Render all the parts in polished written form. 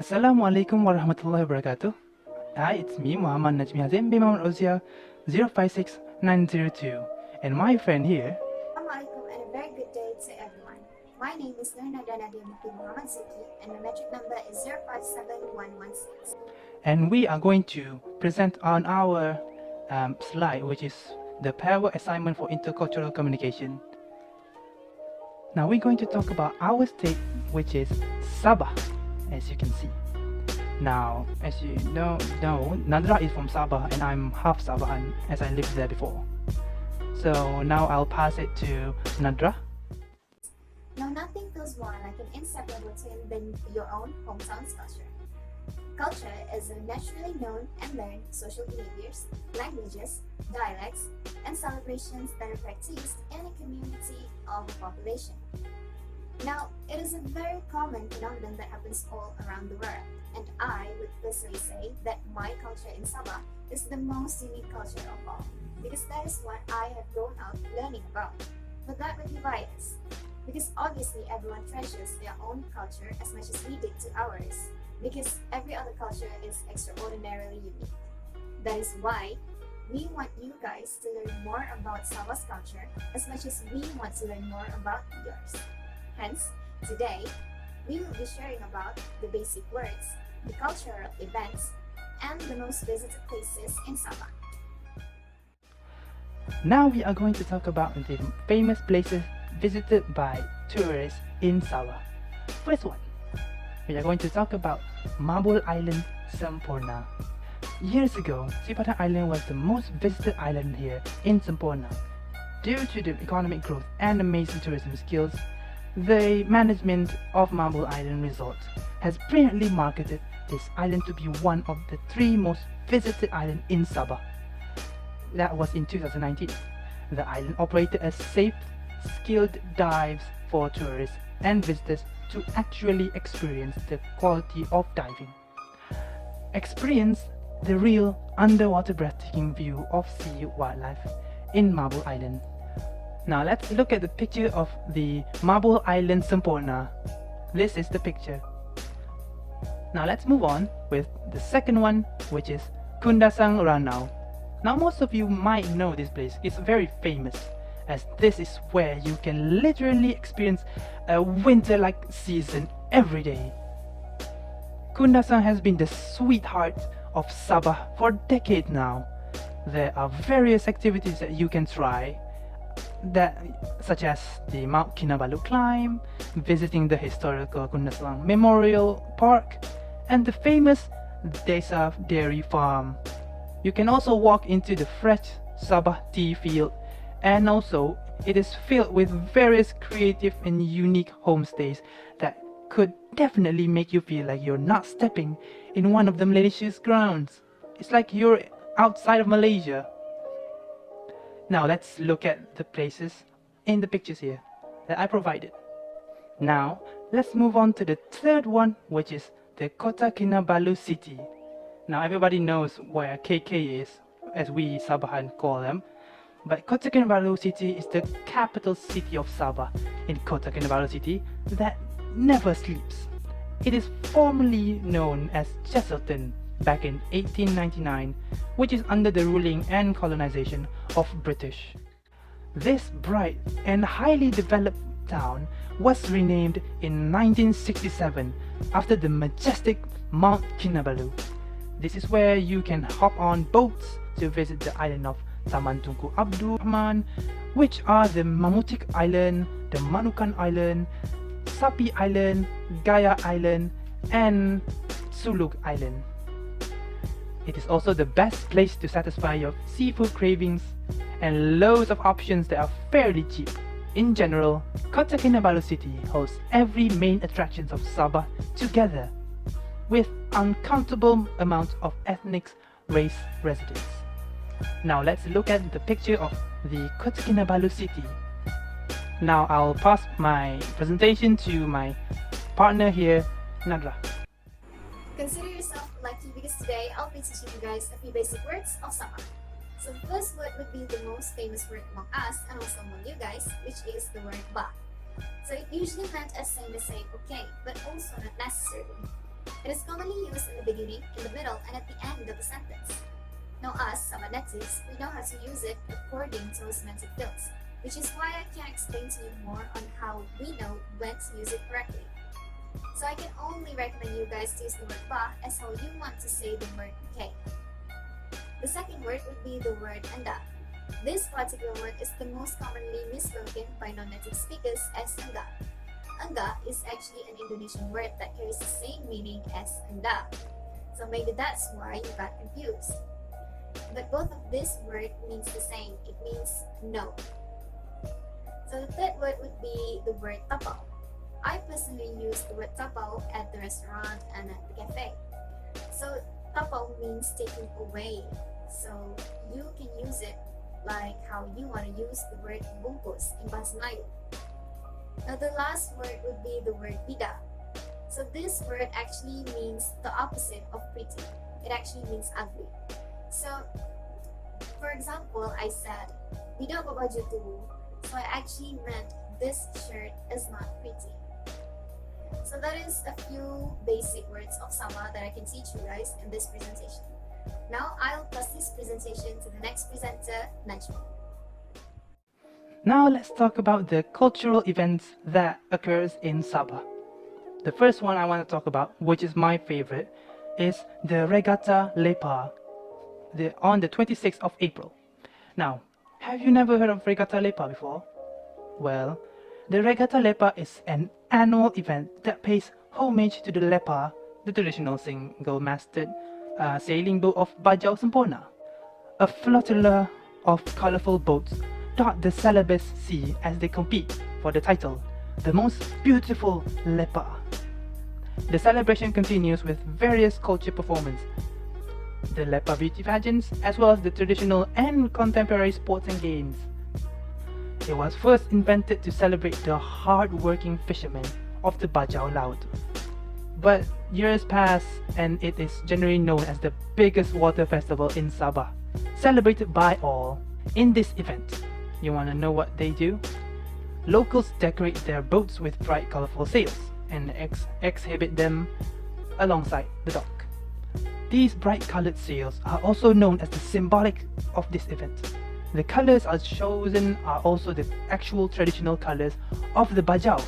Assalamualaikum warahmatullahi wabarakatuh. Hi, it's me, Muhammad Najmi HAZIM bin RAUZIA 056902. And my friend here. Assalamualaikum and a very good day to everyone. My name is NADRAH Binti Muhammad ZUKI and my metric number is 057116. And we are going to present on our slide, which is the Pairwork Assignment for Intercultural Communication. Now we're going to talk about our state, which is Sabah, as you can see. Now, as you know, NADRAH is from Sabah and I'm half Sabahan as I lived there before. So now I'll pass it to NADRAH. Now nothing feels more like an inseparable twin than your own hometown's culture. Culture is a naturally known and learned social behaviors, languages, dialects, and celebrations that are practiced in a community of a population. Now, it is a very common phenomenon that happens all around the world, and I would personally say that my culture in Sabah is the most unique culture of all, because that is what I have grown up learning about. But that would be biased, because obviously everyone treasures their own culture as much as we did to ours, because every other culture is extraordinarily unique. That is why we want you guys to learn more about Sabah's culture as much as we want to learn more about yours. Hence, today, we will be sharing about the basic words, the cultural events, and the most visited places in Sabah. Now we are going to talk about the famous places visited by tourists in Sabah. First one, we are going to talk about Marble Island, Semporna. Years ago, Sipatan Island was the most visited island here in Semporna. Due to the economic growth and amazing tourism skills, the management of Marble Island Resort has brilliantly marketed this island to be one of the 3 most visited islands in Sabah. That was in 2019. The island operated as safe, skilled dives for tourists and visitors to actually experience the quality of diving. Experience the real underwater breathtaking view of sea wildlife in Marble Island. Now let's look at the picture of the Marble Island Semporna. This is the picture. Now let's move on with the second one, which is Kundasang Ranau. Now most of you might know this place. It's very famous, as this is where you can literally experience a winter-like season every day. Kundasang has been the sweetheart of Sabah for decades now. There are various activities that you can try, such as the Mount Kinabalu climb, visiting the historical Kundasang Memorial Park, and the famous Desa Dairy Farm. You can also walk into the fresh Sabah tea field, and also it is filled with various creative and unique homestays that could definitely make you feel like you're not stepping in one of the Malaysia's grounds. It's like you're outside of Malaysia. Now let's look at the places in the pictures here that I provided. Now let's move on to the third one, which is the Kota Kinabalu city. Now everybody knows where KK is, as we Sabahan call them. But Kota Kinabalu city is the capital city of Sabah. In Kota Kinabalu city that never sleeps. It is formerly known as Chesterton back in 1899, which is under the ruling and colonization of British. This bright and highly developed town was renamed in 1967 after the majestic Mount Kinabalu. This is where you can hop on boats to visit the island of Taman Tunku Abdul Rahman, which are the Mamutik Island, the Manukan Island, Sapi Island, Gaya Island, and Suluk Island. It is also the best place to satisfy your seafood cravings and loads of options that are fairly cheap. In general, Kota Kinabalu city hosts every main attractions of Sabah together, with uncountable amounts of ethnic race residents. Now let's look at the picture of the Kota Kinabalu city. Now I'll pass my presentation to my partner here, NADRAH. Consider yourself lucky because today I'll be teaching you guys a few basic words of Sabah. So the first word would be the most famous word among us and also among you guys, which is the word ba. So it usually meant as same as saying okay, but also not necessarily. It is commonly used in the beginning, in the middle, and at the end of a sentence. Now us, Sama natives, we know how to use it according to our semantic fields, which is why I can explain to you more on how we know when to use it correctly. So I can only recommend you guys to use the word ba as how you want to say the word K. The second word would be the word anda. This particular word is the most commonly misspoken by non-native speakers as anga. Anga is actually an Indonesian word that carries the same meaning as anda. So maybe that's why you got confused. But both of this word means the same. It means no. So the third word would be the word tapau. I personally use the word tapau at the restaurant and at the cafe. So tapau means taking away. So you can use it like how you want to use the word bungkus in Bahasa Melayu. Now the last word would be the word bida. So this word actually means the opposite of pretty. It actually means ugly. So, for example, I said, bida apa baju tu? So I actually meant this shirt is not pretty. So that is a few basic words of Sama that I can teach you guys in this presentation. Now I'll pass this presentation to the next presenter, Najmi. Now let's talk about the cultural events that occurs in Sabah. The first one I want to talk about, which is my favorite, is the Regatta Lepa on the 26th of April. Now, have you never heard of Regatta Lepa before? Well, the Regatta Lepa is an annual event that pays homage to the Lepa, the traditional single-masted sailing boat of Bajau Sempurna. A flotilla of colorful boats dot the Celebes Sea as they compete for the title, the most beautiful Lepa. The celebration continues with various culture performances, the Lepa beauty pageants, as well as the traditional and contemporary sports and games. It was first invented to celebrate the hard-working fishermen of the Bajau Laut. But years pass and it is generally known as the biggest water festival in Sabah, celebrated by all. In this event, you want to know what they do? Locals decorate their boats with bright colorful sails and exhibit them alongside the dock. These bright colored sails are also known as the symbolic of this event. The colors chosen are also the actual traditional colors of the Bajaus.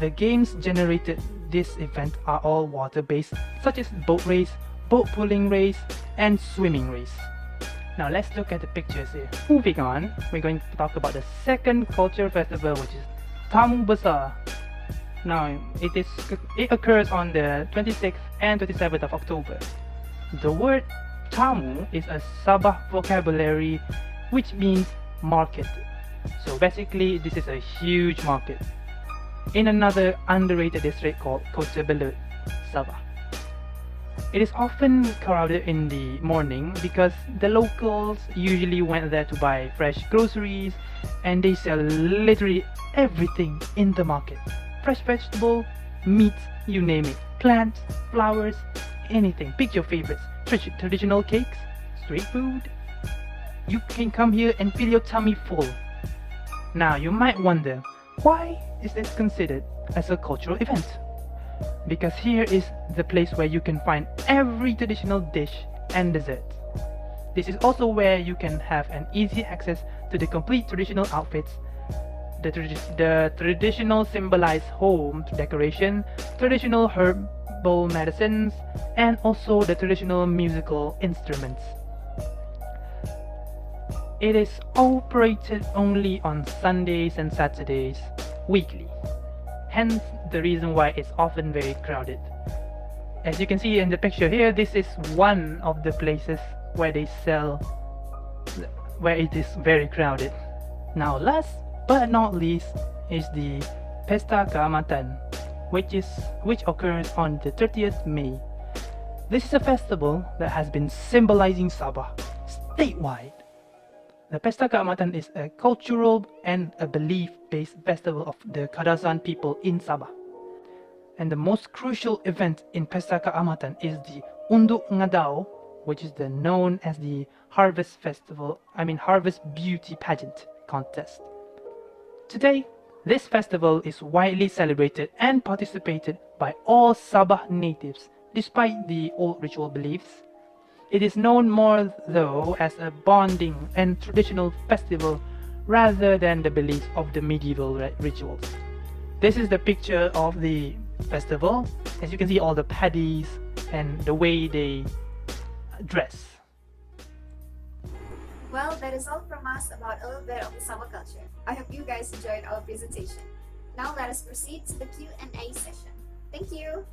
The games generated this event are all water-based, such as boat race, boat pulling race, and swimming race. Now let's look at the pictures here. Moving on, we're going to talk about the second culture festival, which is Tamu Besar. Now it occurs on the 26th and 27th of October. The word tamu is a Sabah vocabulary which means market. So basically this is a huge market in another underrated district called Kota Belud, Sabah. It is often crowded in the morning because the locals usually went there to buy fresh groceries, and they sell literally everything in the market. Fresh vegetable, meat, you name it, plants, flowers, anything. Pick your favorites. Traditional cakes, street food. You can come here and fill your tummy full. Now you might wonder, why is this considered as a cultural event? Because here is the place where you can find every traditional dish and dessert. This is also where you can have an easy access to the complete traditional outfits. The traditional symbolize home decoration, traditional herbal medicines, and also the traditional musical instruments. It is operated only on Sundays and Saturdays weekly. Hence the reason why it's often very crowded. As you can see in the picture here, this is one of the places where they sell, where it is very crowded. Now last but not least is the Pesta Keamatan, which occurs on the 30th May. This is a festival that has been symbolizing Sabah statewide. The Pesta Keamatan is a cultural and a belief-based festival of the Kadasan people in Sabah. And the most crucial event in Pesta Keamatan is the Unduk Ngadau, which is known as the Harvest Beauty Pageant contest. Today, This festival is widely celebrated and participated by all Sabah natives, despite the old ritual beliefs. It is known more, though, as a bonding and traditional festival rather than the beliefs of the medieval rituals. This is the picture of the festival. As you can see, all the paddies and the way they dress. Well, that is all from us about a little bit of the Sabah culture. I hope you guys enjoyed our presentation. Now let us proceed to the Q&A session. Thank you!